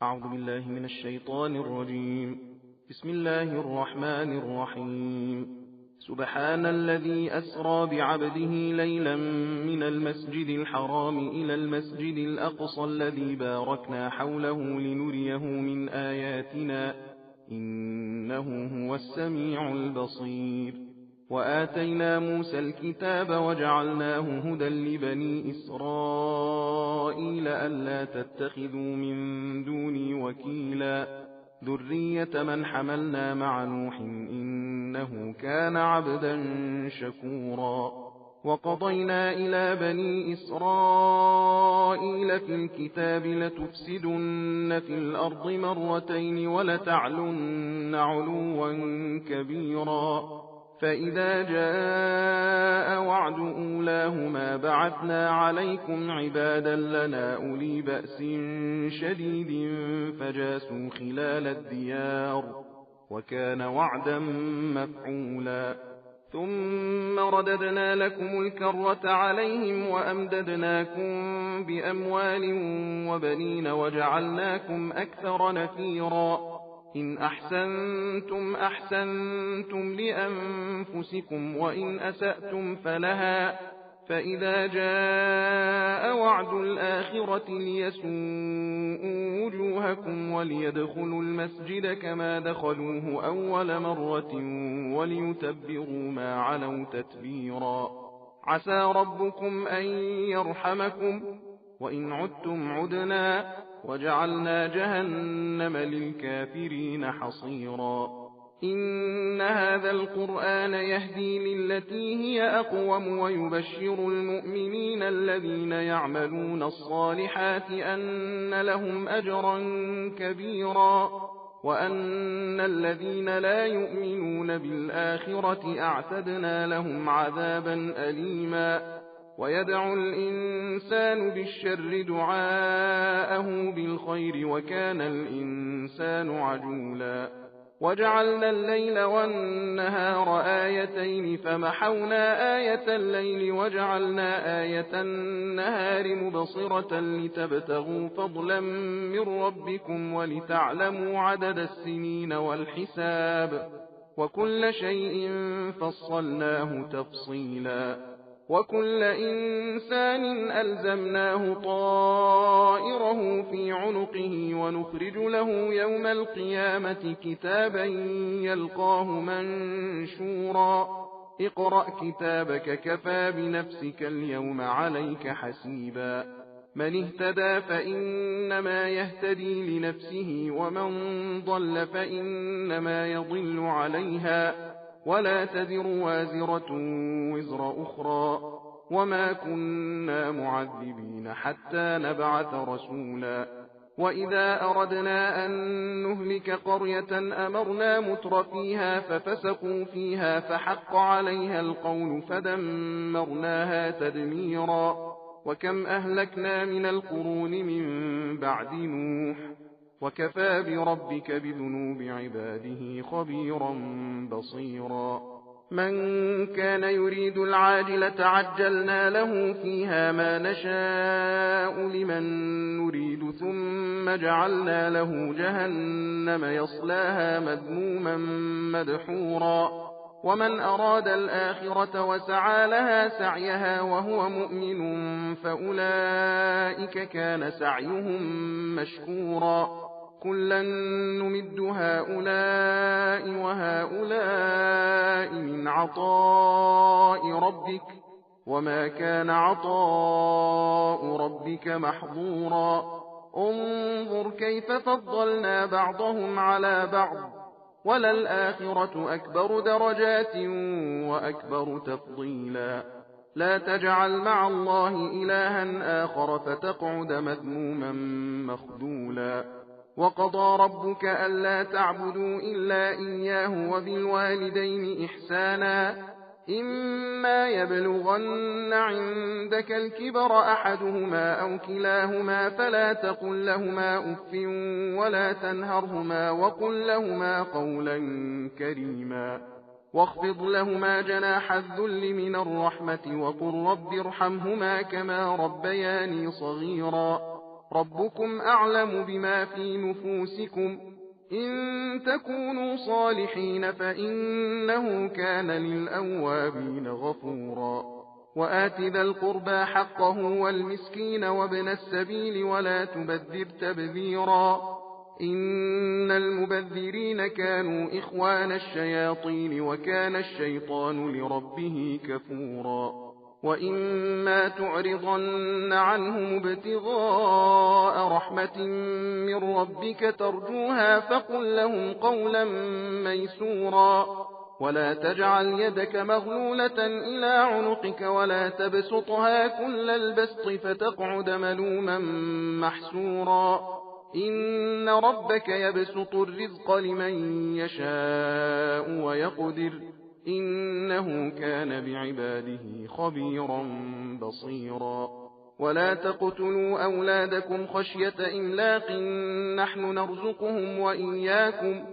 أعوذ بالله من الشيطان الرجيم. بسم الله الرحمن الرحيم. سبحان الذي أسرى بعبده ليلا من المسجد الحرام إلى المسجد الأقصى الذي باركنا حوله لنريه من آياتنا إنه هو السميع البصير. وآتينا موسى الكتاب وجعلناه هدى لبني إسرائيل ألا تتخذوا من دوني وكيلا ذرية من حملنا مع نوح إنه كان عبدا شكورا. وقضينا إلى بني إسرائيل في الكتاب لتفسدن في الأرض مرتين ولتعلن علوا كبيرا فإذا جاء وعد أولاهما بعثنا عليكم عبادا لنا أولي بأس شديد فجاسوا خلال الديار وكان وعدا مفعولا. ثم رددنا لكم الكرة عليهم وأمددناكم بأموال وبنين وجعلناكم أكثر نفيرا. إن أحسنتم أحسنتم لأنفسكم وإن أسأتم فلها فإذا جاء وعد الآخرة ليسوءوا وجوهكم وليدخلوا المسجد كما دخلوه أول مرة وليتبروا ما علوا تتبيرا. عسى ربكم أن يرحمكم وإن عدتم عدنا وجعلنا جهنم للكافرين حصيرا. إن هذا القرآن يهدي للتي هي أقوم ويبشر المؤمنين الذين يعملون الصالحات أن لهم أجرا كبيرا وأن الذين لا يؤمنون بالآخرة أعتدنا لهم عذابا أليما. ويدعو الإنسان بالشر دعاءه بالخير وكان الإنسان عجولا. وجعلنا الليل والنهار آيتين فمحونا آية الليل وجعلنا آية النهار مبصرة لتبتغوا فضلا من ربكم ولتعلموا عدد السنين والحساب وكل شيء فصلناه تفصيلا. وكل إنسان ألزمناه طائره في عنقه ونخرج له يوم القيامة كتابا يلقاه منشورا. اقرأ كتابك كفى بنفسك اليوم عليك حسيبا. من اهتدى فإنما يهتدي لنفسه ومن ضل فإنما يضل عليها ولا تزر وازرة وزر أخرى وما كنا معذبين حتى نبعث رسولا. وإذا أردنا أن نهلك قرية أمرنا متر فيها ففسقوا فيها فحق عليها القول فدمرناها تدميرا. وكم أهلكنا من القرون من بعد نوح وكفى بربك بذنوب عباده خبيرا بصيرا. من كان يريد العاجلة عجلنا له فيها ما نشاء لمن نريد ثم جعلنا له جهنم يصلاها مذموما مدحورا. ومن أراد الآخرة وسعى لها سعيها وهو مؤمن فأولئك كان سعيهم مشكورا. كلا نمد هؤلاء وهؤلاء من عطاء ربك وما كان عطاء ربك محظورا. انظر كيف فضلنا بعضهم على بعض وللآخرة أكبر درجات وأكبر تفضيلا. لا تجعل مع الله إلها آخر فتقعد مذموما مخذولا. وقضى ربك ألا تعبدوا إلا إياه وبالوالدين إحسانا. إما يبلغن عندك الكبر أحدهما أو كلاهما فلا تقل لهما أف ولا تنهرهما وقل لهما قولا كريما. واخفض لهما جناح الذل من الرحمة وقل رب ارحمهما كما ربياني صغيرا. ربكم أعلم بما في نفوسكم إن تكونوا صالحين فإنه كان للأوابين غفورا وآت ذا القربى حقه والمسكين وابن السبيل ولا تبذر تبذيرا إن المبذرين كانوا إخوان الشياطين وكان الشيطان لربه كفورا وإما تعرضن عنهم ابتغاء رحمة من ربك ترجوها فقل لهم قولا ميسورا ولا تجعل يدك مغلولة إلى عنقك ولا تبسطها كل البسط فتقعد ملوما محسورا إن ربك يبسط الرزق لمن يشاء ويقدر إنه كان بعباده خبيرا بصيرا ولا تقتلوا أولادكم خشية إملاق نحن نرزقهم وإياكم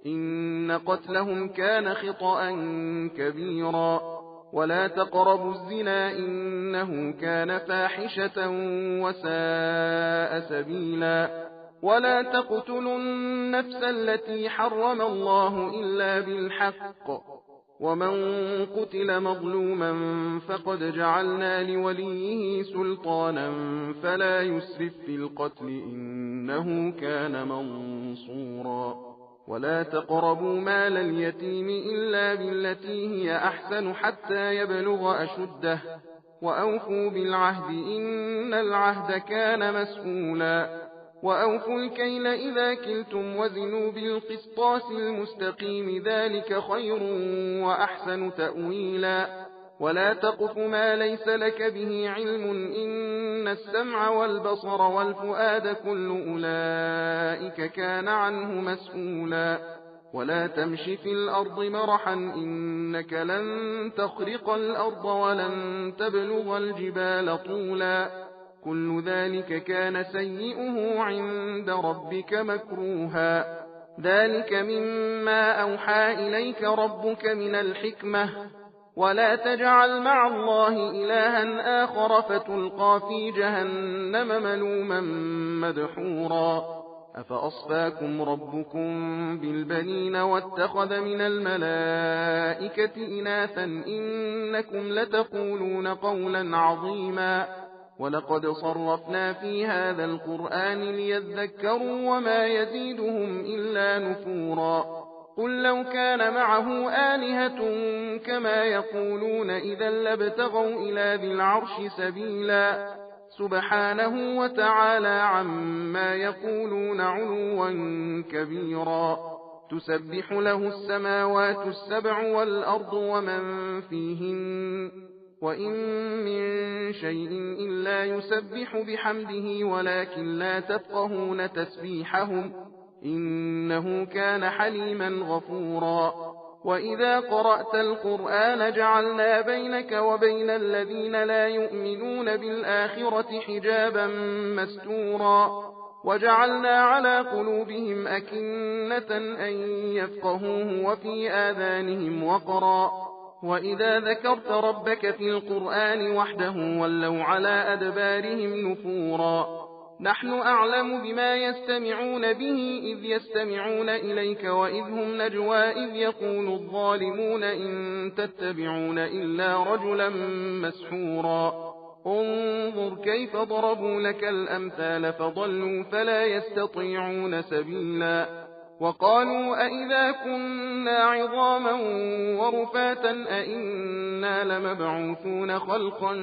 إن قتلهم كان خطأ كبيرا ولا تقربوا الزنا إنه كان فاحشة وساء سبيلا ولا تقتلوا النفس التي حرم الله إلا بالحق ومن قتل مظلوما فقد جعلنا لوليه سلطانا فلا يسرف في القتل إنه كان منصورا ولا تقربوا مال اليتيم إلا بالتي هي أحسن حتى يبلغ أشده وأوفوا بالعهد إن العهد كان مسؤولا وأوفوا الكيل إذا كلتم وزنوا بالقسطاس المستقيم ذلك خير وأحسن تأويلا ولا تقف ما ليس لك به علم إن السمع والبصر والفؤاد كل أولئك كان عنه مسؤولا ولا تمش في الأرض مرحا إنك لن تخرق الأرض ولن تبلغ الجبال طولا كل ذلك كان سيئه عند ربك مكروها ذلك مما أوحى إليك ربك من الحكمة ولا تجعل مع الله إلها آخر فتلقى في جهنم ملوما مدحورا أفأصفاكم ربكم بالبنين واتخذ من الملائكة إناثا إنكم لتقولون قولا عظيما ولقد صرفنا في هذا القرآن ليذكروا وما يزيدهم إلا نفورا قل لو كان معه آلهة كما يقولون إذا لابتغوا إلى ذي العرش سبيلا سبحانه وتعالى عما يقولون علوا كبيرا تسبح له السماوات السبع والأرض ومن فيهن وإن من شيء إلا يسبح بحمده ولكن لا تفقهون تسبيحهم إنه كان حليما غفورا وإذا قرأت القرآن جعلنا بينك وبين الذين لا يؤمنون بالآخرة حجابا مستورا وجعلنا على قلوبهم أكنة أن يفقهوه وفي آذانهم وقرا وإذا ذكرت ربك في القرآن وحده ولوا على أدبارهم نفورا نحن أعلم بما يستمعون به إذ يستمعون إليك وإذ هم نجوى إذ يقول الظالمون إن تتبعون إلا رجلا مسحورا انظر كيف ضربوا لك الأمثال فضلوا فلا يستطيعون سبيلا وقالوا أئذا كنا عظاما ورفاتا أئنا لمبعوثون خلقا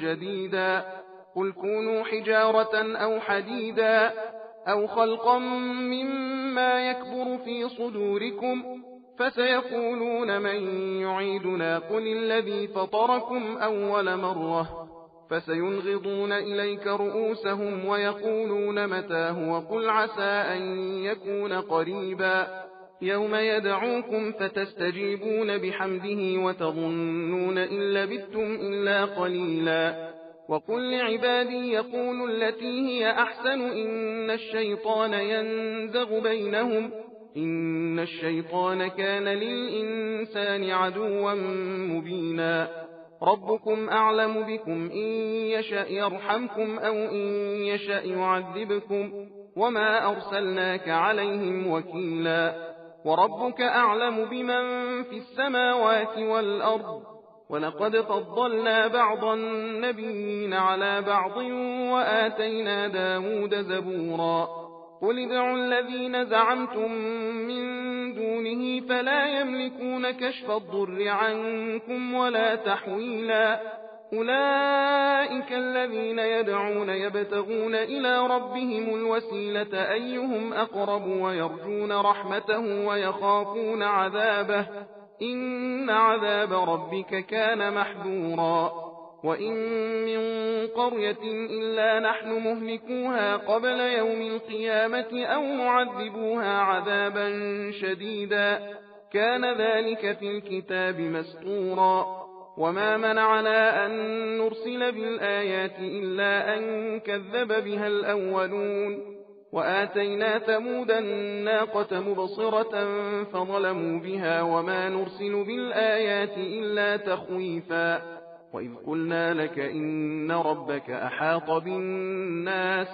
جديدا قل كونوا حجارة أو حديدا أو خلقا مما يكبر في صدوركم فسيقولون من يعيدنا قل الذي فطركم أول مرة فسينغضون إليك رؤوسهم ويقولون متاه وقل عسى أن يكون قريبا يوم يدعوكم فتستجيبون بحمده وتظنون إن لبثتم إلا قليلا وقل لعبادي يقولوا التي هي أحسن إن الشيطان ينزغ بينهم إن الشيطان كان للإنسان عدوا مبينا ربكم أعلم بكم إن يشأ يرحمكم أو إن يشأ يعذبكم وما أرسلناك عليهم وكيلا وربك أعلم بمن في السماوات والأرض ولقد فضلنا بعض النبيين على بعض وآتينا داود زبورا قل ادعوا الذين زعمتم من دونه فلا يملكون كشف الضر عنكم ولا تحويلا أولئك الذين يدعون يبتغون إلى ربهم الوسيلة أيهم أقرب ويرجون رحمته ويخافون عذابه إن عذاب ربك كان محذورا وإن من قرية إلا نحن مهلكوها قبل يوم القيامة أو معذبوها عذابا شديدا كان ذلك في الكتاب مسطورا وما منعنا أن نرسل بالآيات إلا أن كذب بها الأولون وآتينا ثمود الناقة مبصرة فظلموا بها وما نرسل بالآيات إلا تخويفا وإذ قلنا لك إن ربك أحاط بالناس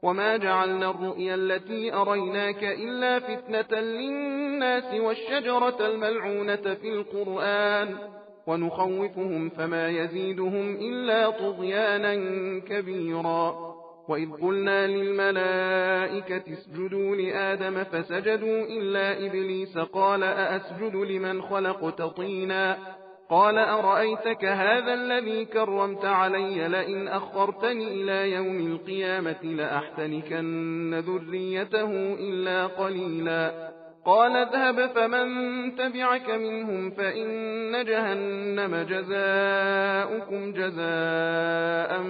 وما جعلنا الرؤيا التي أريناك إلا فتنة للناس والشجرة الملعونة في القرآن ونخوفهم فما يزيدهم إلا طغيانا كبيرا وإذ قلنا للملائكة اسجدوا لآدم فسجدوا إلا إبليس قال أأسجد لمن خلقت طينا قال أرأيتك هذا الذي كرمت علي لئن أخرتني إلى يوم القيامة لأحتنكن ذريته إلا قليلا قال اذهب فمن تبعك منهم فإن جهنم جزاؤكم جزاء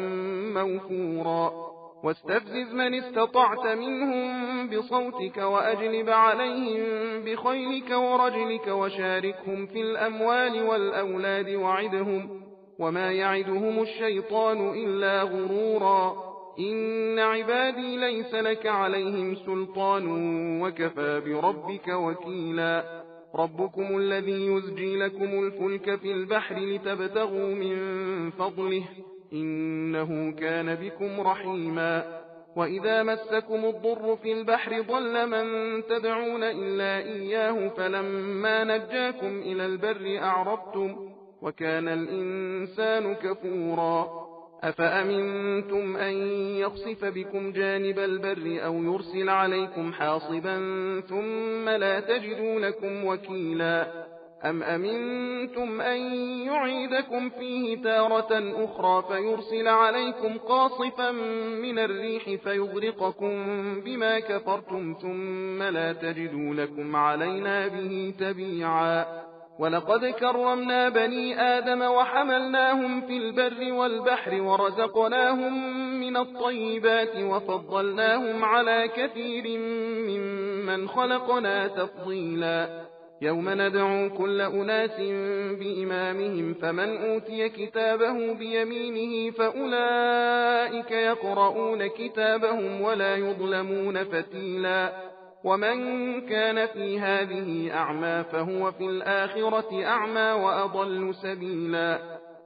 موفورا واستفزز من استطعت منهم بصوتك وأجلب عليهم بخيلك ورجلك وشاركهم في الأموال والأولاد وعدهم وما يعدهم الشيطان إلا غرورا إن عبادي ليس لك عليهم سلطان وكفى بربك وكيلا ربكم الذي يزجي لكم الفلك في البحر لتبتغوا من فضله إنه كان بكم رحيما وإذا مسكم الضر في البحر ضل من تدعون إلا إياه فلما نجاكم إلى البر أعرضتم وكان الإنسان كفورا أفأمنتم أن يخسف بكم جانب البر أو يرسل عليكم حاصبا ثم لا تجدوا لكم وكيلا أم أمنتم أن يعيدكم فيه تارة أخرى فيرسل عليكم قاصفا من الريح فيغرقكم بما كفرتم ثم لا تجدوا لكم علينا به تبيعا ولقد كرمنا بني آدم وحملناهم في البر والبحر ورزقناهم من الطيبات وفضلناهم على كثير ممن خلقنا تفضيلا يوم ندعو كل أناس بإمامهم فمن أوتي كتابه بيمينه فأولئك يقرؤون كتابهم ولا يظلمون فتيلا ومن كان في هذه أعمى فهو في الآخرة أعمى وأضل سبيلا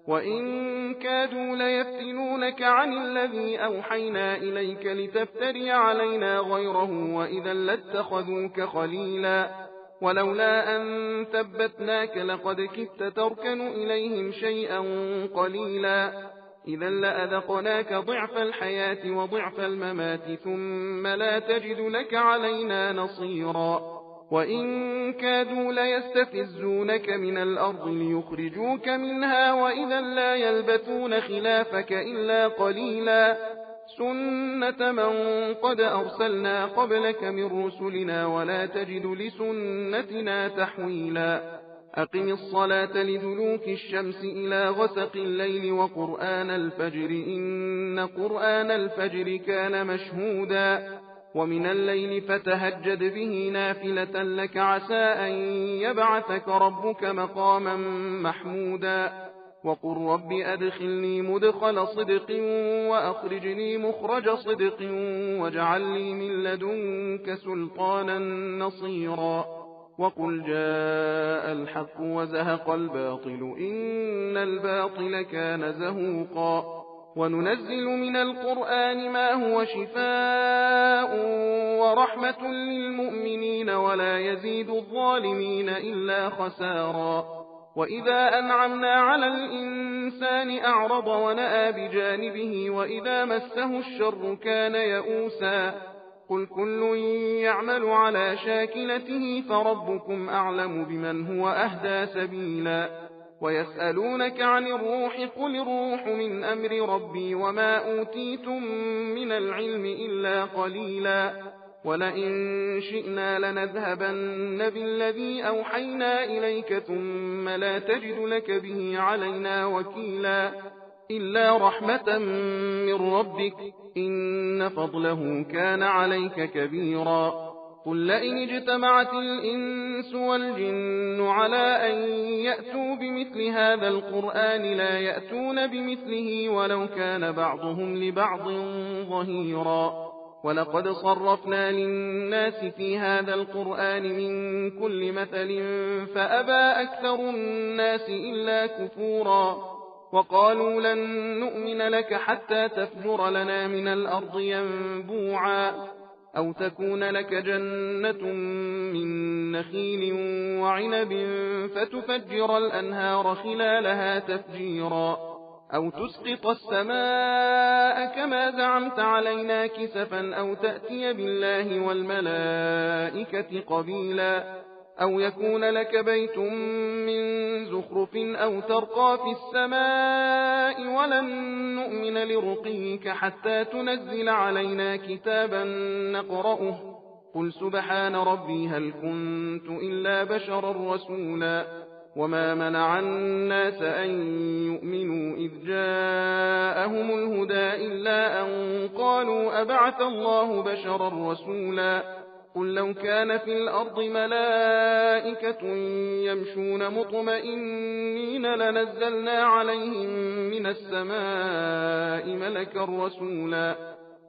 وإن كادوا ليفتنونك عن الذي أوحينا إليك لتفتري علينا غيره وإذا لاتخذوك خليلا ولولا أن ثبتناك لقد كدت تركن إليهم شيئا قليلا إذا لأذقناك ضعف الحياة وضعف الممات ثم لا تجد لك علينا نصيرا وإن كادوا ليستفزونك من الأرض ليخرجوك منها وإذا لا يلبثون خلافك إلا قليلا سنة من قد أرسلنا قبلك من رسلنا ولا تجد لسنتنا تحويلا أقم الصلاة لدلوك الشمس إلى غسق الليل وقرآن الفجر إن قرآن الفجر كان مشهودا ومن الليل فتهجد به نافلة لك عسى أن يبعثك ربك مقاما محمودا وقل رب أدخلني مدخل صدق وأخرجني مخرج صدق واجعل لي من لدنك سلطانا نصيرا وقل جاء الحق وزهق الباطل إن الباطل كان زهوقا وننزل من القرآن ما هو شفاء ورحمة للمؤمنين ولا يزيد الظالمين إلا خسارا وإذا أنعمنا على الإنسان أعرض ونأى بجانبه وإذا مسه الشر كان يئوسا قل كل يعمل على شاكلته فربكم أعلم بمن هو أهدى سبيلا ويسألونك عن الروح قل الروح من أمر ربي وما أوتيتم من العلم إلا قليلا ولئن شئنا لنذهبن بالذي أوحينا إليك ثم لا تجد لك به علينا وكيلا إلا رحمة من ربك إن فضله كان عليك كبيرا قل لئن اجتمعت الإنس والجن على أن يأتوا بمثل هذا القرآن لا يأتون بمثله ولو كان بعضهم لبعض ظهيرا ولقد صرفنا للناس في هذا القرآن من كل مثل فأبى أكثر الناس إلا كفورا وقالوا لن نؤمن لك حتى تفجر لنا من الأرض ينبوعا أو تكون لك جنة من نخيل وعنب فتفجر الأنهار خلالها تفجيرا أو تسقط السماء كما زعمت علينا كسفا أو تأتي بالله والملائكة قبيلا أو يكون لك بيت من زخرف أو ترقى في السماء ولن نؤمن لرقيك حتى تنزل علينا كتابا نقرأه قل سبحان ربي هل كنت إلا بشرا رسولا وما منع الناس أن يؤمنوا إذ جاءهم الهدى إلا أن قالوا أبعث الله بشرا رسولا قل لو كان في الأرض ملائكة يمشون مطمئنين لنزلنا عليهم من السماء ملكا رسولا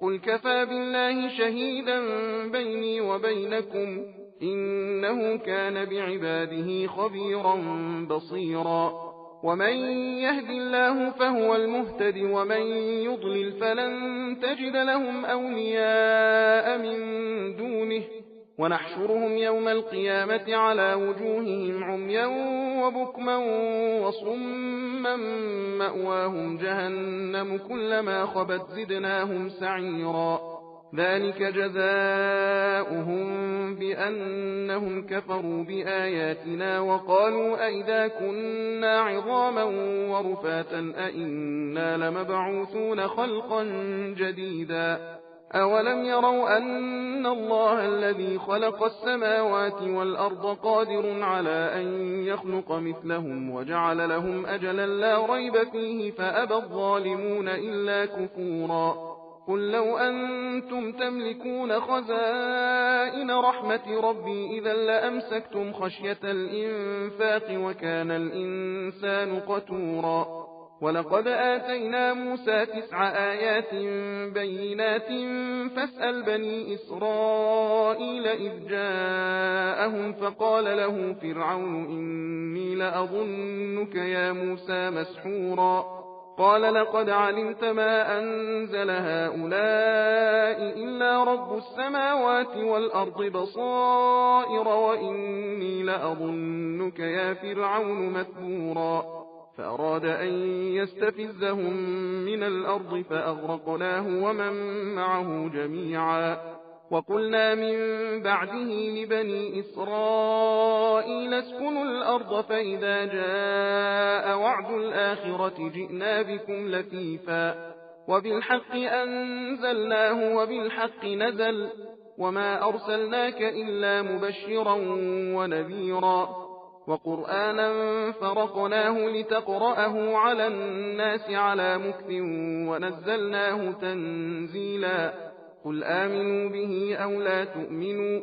قل كفى بالله شهيدا بيني وبينكم إنه كان بعباده خبيرا بصيرا ومن يهد الله فهو المهتد ومن يضلل فلن تجد لهم أولياء من دونه ونحشرهم يوم القيامة على وجوههم عميا وبكما وصما مأواهم جهنم كلما خبت زدناهم سعيرا ذلك جزاؤهم بأنهم كفروا بآياتنا وقالوا أئذا كنا عظاما ورفاتا أئنا لمبعوثون خلقا جديدا أولم يروا أن الله الذي خلق السماوات والأرض قادر على أن يخلق مثلهم وجعل لهم أجلا لا ريب فيه فأبى الظالمون إلا كفورا قل لو أنتم تملكون خزائن رحمة ربي إذا لأمسكتم خشية الإنفاق وكان الإنسان قتورا ولقد آتينا موسى 9 آيات بينات فاسأل بني إسرائيل إذ جاءهم فقال له فرعون إني لأظنك يا موسى مسحورا قال لقد علمت ما أنزل هؤلاء إلا رب السماوات والأرض بصائر وإني لأظنك يا فرعون مثبورا فأراد أن يستفزهم من الأرض فأغرقناه ومن معه جميعا وقلنا من بعده لبني إسرائيل اسكنوا الأرض فإذا جاء وعد الآخرة جئنا بكم لفيفا وبالحق أنزلناه وبالحق نزل وما أرسلناك إلا مبشرا ونذيرا وقرآنا فرقناه لتقرأه على الناس على مكث ونزلناه تنزيلا قل آمنوا به أو لا تؤمنوا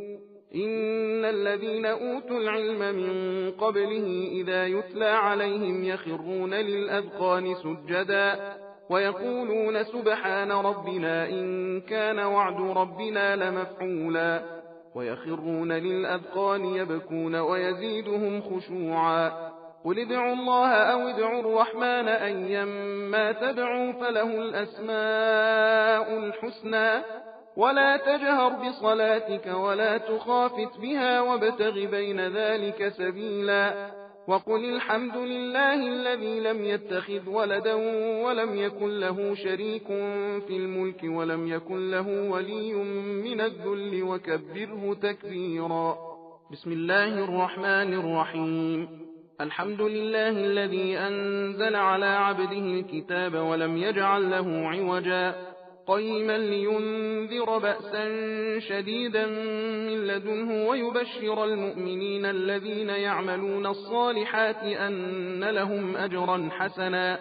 إن الذين أوتوا العلم من قبله إذا يتلى عليهم يخرون للأذقان سجدا ويقولون سبحان ربنا إن كان وعد ربنا لمفعولا ويخرون للأذقان يبكون ويزيدهم خشوعا. قل ادعوا الله أو ادعوا الرحمن أيما تدعوا فله الأسماء الحسنى ولا تجهر بصلاتك ولا تخافت بها وابتغ بين ذلك سبيلا. وقل الحمد لله الذي لم يتخذ ولدا ولم يكن له شريك في الملك ولم يكن له ولي من الذل وكبره تكبيرا. بسم الله الرحمن الرحيم. الحمد لله الذي أنزل على عبده الكتاب ولم يجعل له عوجا قيما لينذر بأسا شديدا من لدنه ويبشر المؤمنين الذين يعملون الصالحات أن لهم أجرا حسنا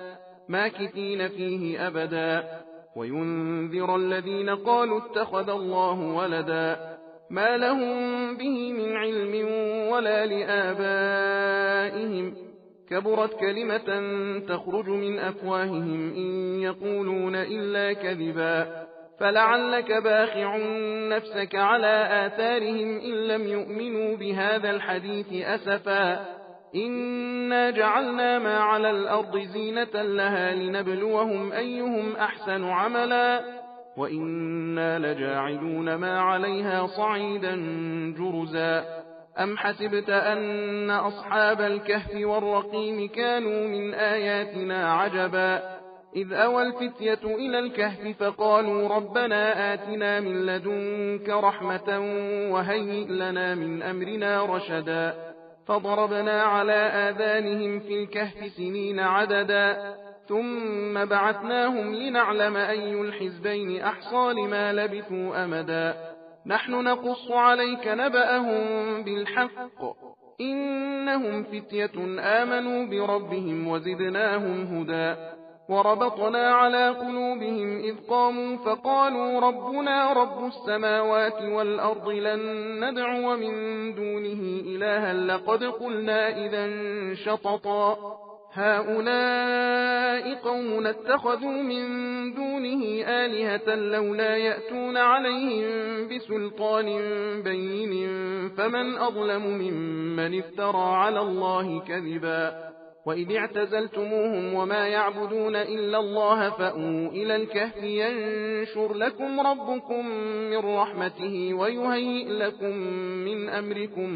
ماكثين فيه أبدا وينذر الذين قالوا اتخذ الله ولدا ما لهم به من علم ولا لآبائهم كبرت كلمة تخرج من أفواههم إن يقولون إلا كذبا فلعلك باخع نفسك على آثارهم إن لم يؤمنوا بهذا الحديث أسفا إنا جعلنا ما على الأرض زينة لها لنبلوهم أيهم أحسن عملا وإنا لجاعلون ما عليها صعيدا جرزا. أم حسبت أن أصحاب الكهف والرقيم كانوا من آياتنا عجبا إذ أوى الفتية إلى الكهف فقالوا ربنا آتنا من لدنك رحمة وهيئ لنا من أمرنا رشدا فضربنا على آذانهم في الكهف سنين عددا ثم بعثناهم لنعلم أي الحزبين أحصى لما لبثوا أمدا نحن نقص عليك نبأهم بالحق إنهم فتية آمنوا بربهم وزدناهم هدى وربطنا على قلوبهم إذ قاموا فقالوا ربنا رب السماوات والأرض لن ندعو من دونه إلها لقد قلنا إذا شططا هؤلاء قوم اتخذوا من دونه آلهة لولا يأتون عليهم بسلطان بين فمن أظلم ممن افترى على الله كذبا وإذ اعتزلتموهم وما يعبدون إلا الله فأووا إلى الكهف ينشر لكم ربكم من رحمته ويهيئ لكم من أمركم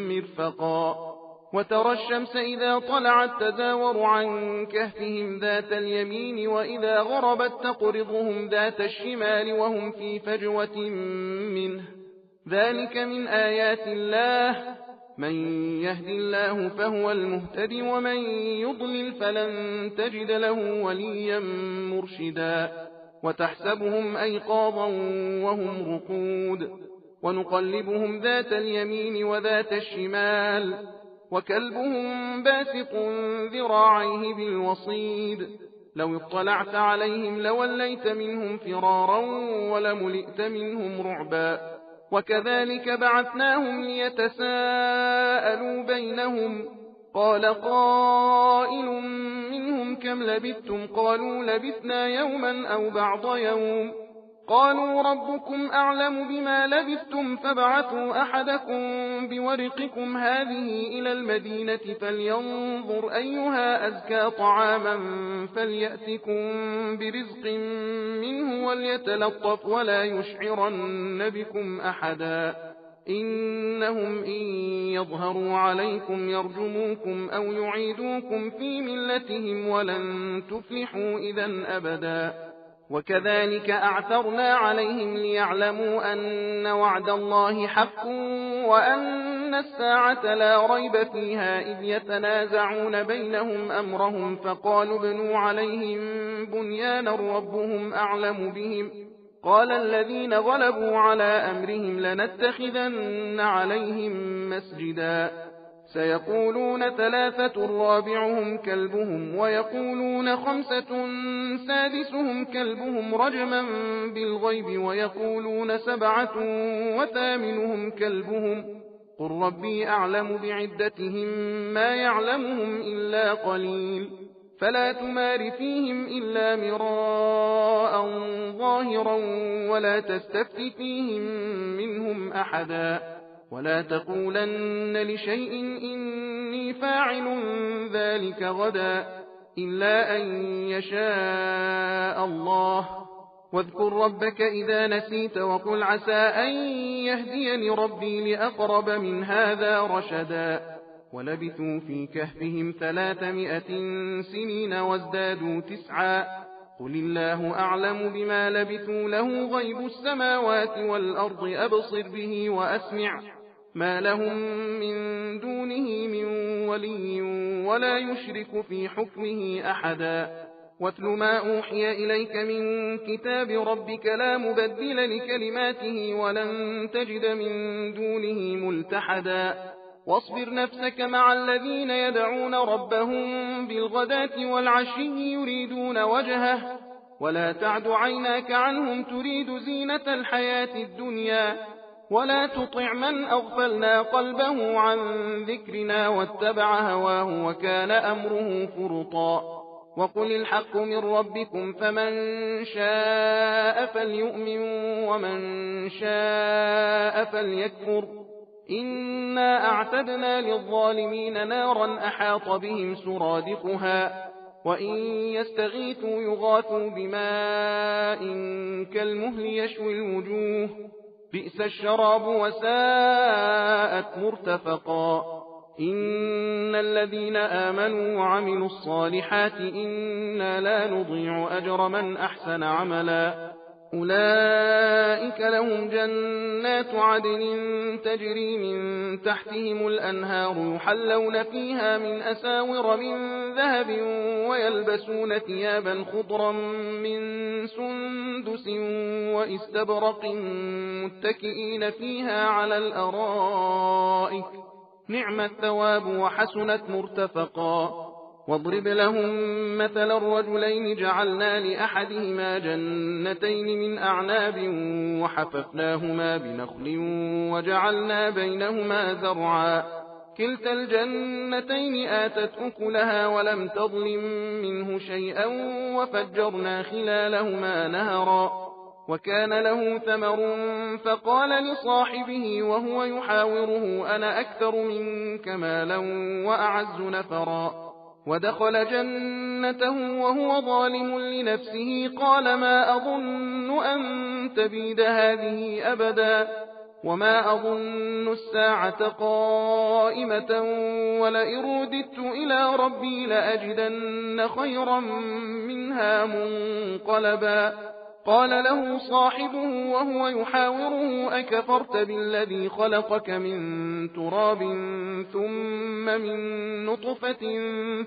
مرفقا وترى الشمس إذا طلعت تزاور عن كهفهم ذات اليمين وإذا غربت تقرضهم ذات الشمال وهم في فجوة منه ذلك من آيات الله من يهد الله فهو المهتد ومن يضلل فلن تجد له وليا مرشدا وتحسبهم أيقاظا وهم رقود ونقلبهم ذات اليمين وذات الشمال وكلبهم باسط ذراعيه بالوصيد لو اطلعت عليهم لوليت منهم فرارا ولملئت منهم رعبا وكذلك بعثناهم ليتساءلوا بينهم قال قائل منهم كم لبثتم قالوا لبثنا يوما أو بعض يوم قالوا ربكم أعلم بما لبثتم فابعثوا أحدكم بورقكم هذه إلى المدينة فلينظر أيها أزكى طعاما فليأتكم برزق منه وليتلطف ولا يشعرن بكم أحدا إنهم إن يظهروا عليكم يرجموكم أو يعيدوكم في ملتهم ولن تفلحوا إذا أبدا وكذلك أعثرنا عليهم ليعلموا أن وعد الله حق وأن الساعة لا ريب فيها إذ يتنازعون بينهم أمرهم فقالوا ابنوا عليهم بنيانا ربهم أعلم بهم قال الذين غلبوا على أمرهم لنتخذن عليهم مسجدا سيقولون 3 رابعهم كلبهم ويقولون 5 سادسهم كلبهم رجما بالغيب ويقولون 7 وثامنهم كلبهم قل ربي أعلم بعدتهم ما يعلمهم إلا قليل فلا تمار فيهم إلا مراء ظاهرا ولا تستفت فيهم منهم أحدا ولا تقولن لشيء إني فاعل ذلك غدا إلا أن يشاء الله واذكر ربك إذا نسيت وقل عسى أن يهديني ربي لأقرب من هذا رشدا ولبثوا في كهفهم 300 سنين وازدادوا 9 قل الله أعلم بما لبثوا له غيب السماوات والأرض أبصر به وأسمع ما لهم من دونه من ولي ولا يشرك في حكمه أحدا واتل ما أوحي إليك من كتاب ربك لا مبدل لكلماته ولن تجد من دونه ملتحدا واصبر نفسك مع الذين يدعون ربهم بالغداة والعشي يريدون وجهه ولا تعد عيناك عنهم تريد زينة الحياة الدنيا ولا تطع من أغفلنا قلبه عن ذكرنا واتبع هواه وكان أمره فرطا وقل الحق من ربكم فمن شاء فليؤمن ومن شاء فليكفر إنا أعتدنا للظالمين نارا أحاط بهم سرادقها وإن يستغيثوا يغاثوا بماء كالمهل يشوي الوجوه بئس الشراب وساءت مرتفقا إن الذين آمنوا وعملوا الصالحات إنا لا نضيع أجر من أحسن عملا أولئك لهم جنات عدن تجري من تحتهم الأنهار يحلون فيها من أساور من ذهب ويلبسون ثيابا خضرا من سندس واستبرق متكئين فيها على الأرائك نعم الثواب وحسنت مرتفقا واضرب لهم مثل الرجلين جعلنا لأحدهما جنتين من أعناب وحففناهما بنخل وجعلنا بينهما زرعا كلتا الجنتين آتت أكلها ولم تظلم منه شيئا وفجرنا خلالهما نهرا وكان له ثمر فقال لصاحبه وهو يحاوره أنا أكثر منك مالا وأعز نفرا ودخل جنته وهو ظالم لنفسه قال ما أظن أن تبيد هذه أبدا وما أظن الساعة قائمة ولئن رددت إلى ربي لأجدن خيرا منها منقلبا قال له صاحبه وهو يحاوره أكفرت بالذي خلقك من تراب ثم من نطفة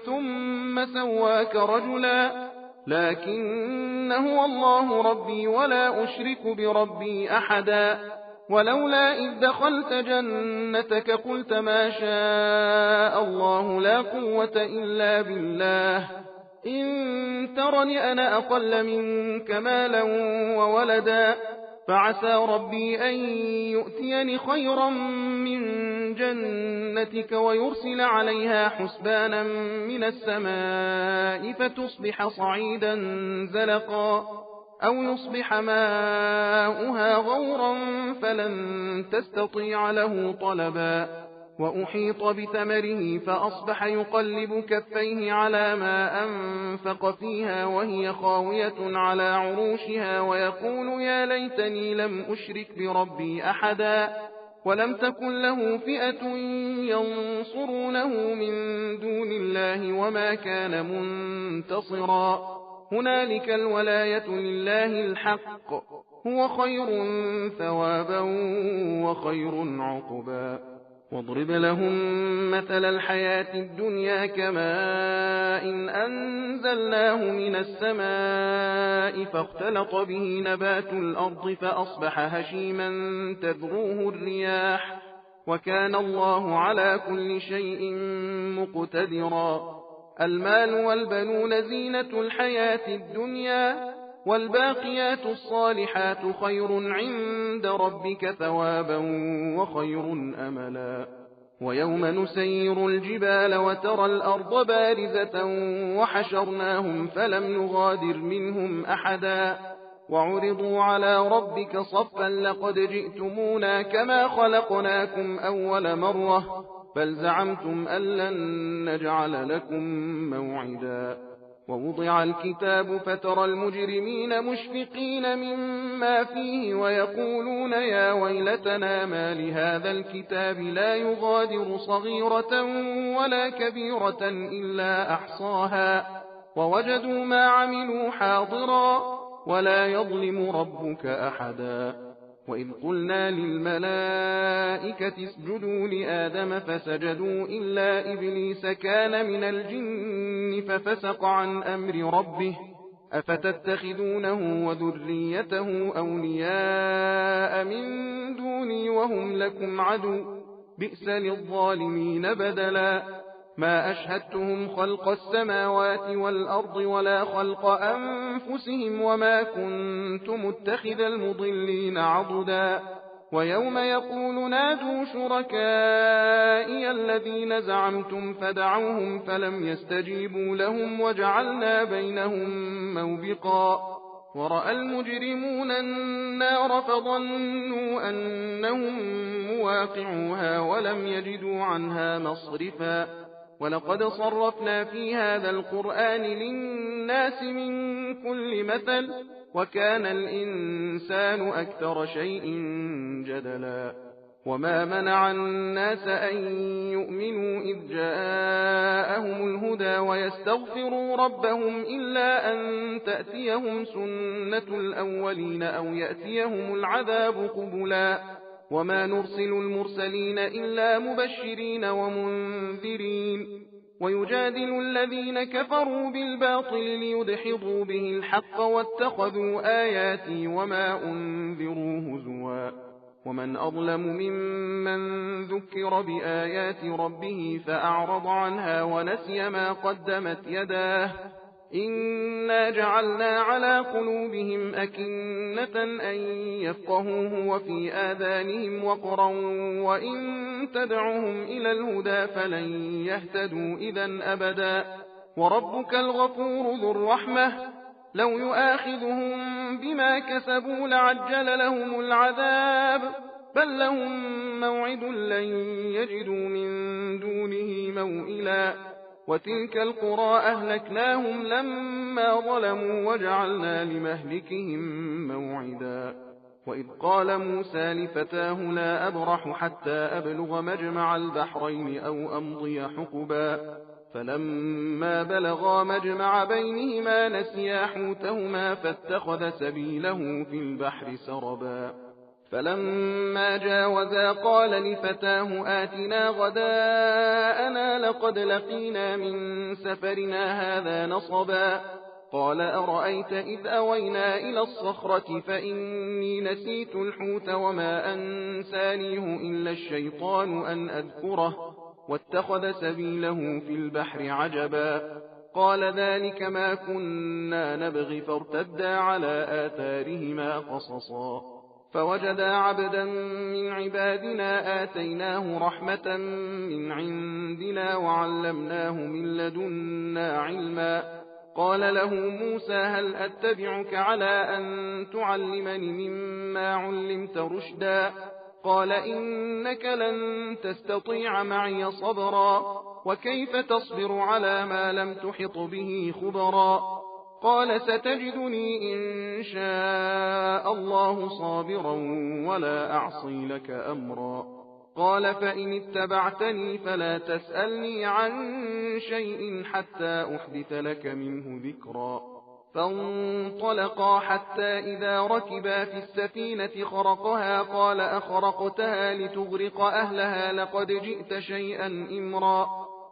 ثم سواك رجلا لكن هو الله ربي ولا أشرك بربي أحدا ولولا إذ دخلت جنتك قلت ما شاء الله لا قوة إلا بالله إن ترني أنا أقل منك مالا وولدا فعسى ربي أن يؤتيني خيرا من جنتك ويرسل عليها حسبانا من السماء فتصبح صعيدا زلقا أو يصبح ماؤها غورا فلن تستطيع له طلبا وأحيط بثمره فأصبح يقلب كفيه على ما أنفق فيها وهي خاوية على عروشها ويقول يا ليتني لم أشرك بربي أحدا ولم تكن له فئة ينصرونه من دون الله وما كان منتصرا هنالك الولاية لله الحق هو خير ثوابا وخير عقبا واضرب لهم مثل الحياة الدنيا كماء إن أنزلناه من السماء فاختلط به نبات الأرض فأصبح هشيما تذروه الرياح وكان الله على كل شيء مقتدرا المال والبنون زينة الحياة الدنيا والباقيات الصالحات خير عند ربك ثوابا وخير أملا ويوم نسير الجبال وترى الأرض بارزة وحشرناهم فلم نغادر منهم أحدا وعرضوا على ربك صفا لقد جئتمونا كما خلقناكم أول مرة بل زعمتم أن لن نجعل لكم موعدا ووضع الكتاب فترى المجرمين مشفقين مما فيه ويقولون يا ويلتنا ما لهذا الكتاب لا يغادر صغيرة ولا كبيرة إلا أحصاها ووجدوا ما عملوا حاضرا ولا يظلم ربك أحدا وإذ قلنا للملائكة اسجدوا لآدم فسجدوا إلا إبليس كان من الجن ففسق عن أمر ربه أفتتخذونه وذريته أولياء من دوني وهم لكم عدو بئس للظالمين بدلا ما أشهدتهم خلق السماوات والأرض ولا خلق أنفسهم وما كنت متخذ المضلين عضدا ويوم يقول نادوا شركائي الذين زعمتم فدعوهم فلم يستجيبوا لهم وجعلنا بينهم موبقا ورأى المجرمون النار فظنوا أنهم مواقعوها ولم يجدوا عنها مصرفا ولقد صرفنا في هذا القرآن للناس من كل مثل وكان الإنسان أكثر شيء جدلا وما منع الناس أن يؤمنوا إذ جاءهم الهدى ويستغفروا ربهم إلا أن تأتيهم سنة الأولين أو يأتيهم العذاب قبلا وما نرسل المرسلين إلا مبشرين ومنذرين ويجادل الذين كفروا بالباطل ليدحضوا به الحق واتخذوا آياتي وما أنذروا هزوا ومن أظلم ممن ذكر بآيات ربه فأعرض عنها ونسي ما قدمت يداه إنا جعلنا على قلوبهم أكنة أن يفقهوه وفي آذانهم وقرا وإن تدعوهم إلى الهدى فلن يهتدوا إذا أبدا وربك الغفور ذو الرحمة لو يؤاخذهم بما كسبوا لعجل لهم العذاب بل لهم موعد لن يجدوا من دونه موئلا وتلك القرى أهلكناهم لما ظلموا وجعلنا لمهلكهم موعدا وإذ قال موسى لفتاه لا أبرح حتى أبلغ مجمع البحرين أو أمضي حقبا فلما بلغا مجمع بينهما نسيا حوتهما فاتخذ سبيله في البحر سربا فلما جاوزا قال لفتاه آتنا غداءنا لقد لقينا من سفرنا هذا نصبا قال أرأيت إذ أوينا إلى الصخرة فإني نسيت الحوت وما أنسانيه إلا الشيطان أن أذكره واتخذ سبيله في البحر عجبا قال ذلك ما كنا نبغي فارتدا على آثارهما قصصا فوجدا عبدا من عبادنا آتيناه رحمة من عندنا وعلمناه من لدنا علما قال له موسى هل أتبعك على أن تعلمني مما علمت رشدا قال إنك لن تستطيع معي صبرا وكيف تصبر على ما لم تحط به خبرا قال ستجدني إن شاء الله صابرا ولا أعصي لك أمرا قال فإن اتبعتني فلا تسألني عن شيء حتى أحدث لك منه ذكرا فانطلقا حتى إذا ركبا في السفينة خرقها قال أخرقتها لتغرق أهلها لقد جئت شيئا إمرا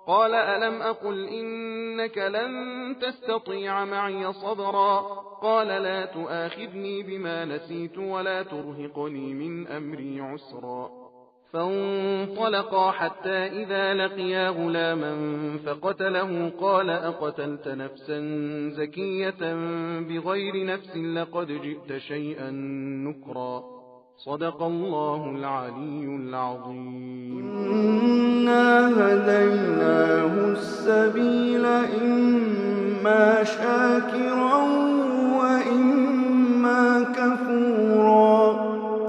قال ألم أقل إنك لن تستطيع معي صبرا قال لا تؤاخذني بما نسيت ولا ترهقني من أمري عسرا فانطلقا حتى إذا لقيا غلاما فقتله قال أقتلت نفسا زكية بغير نفس لقد جئت شيئا نكرا صدق الله العلي العظيم هديت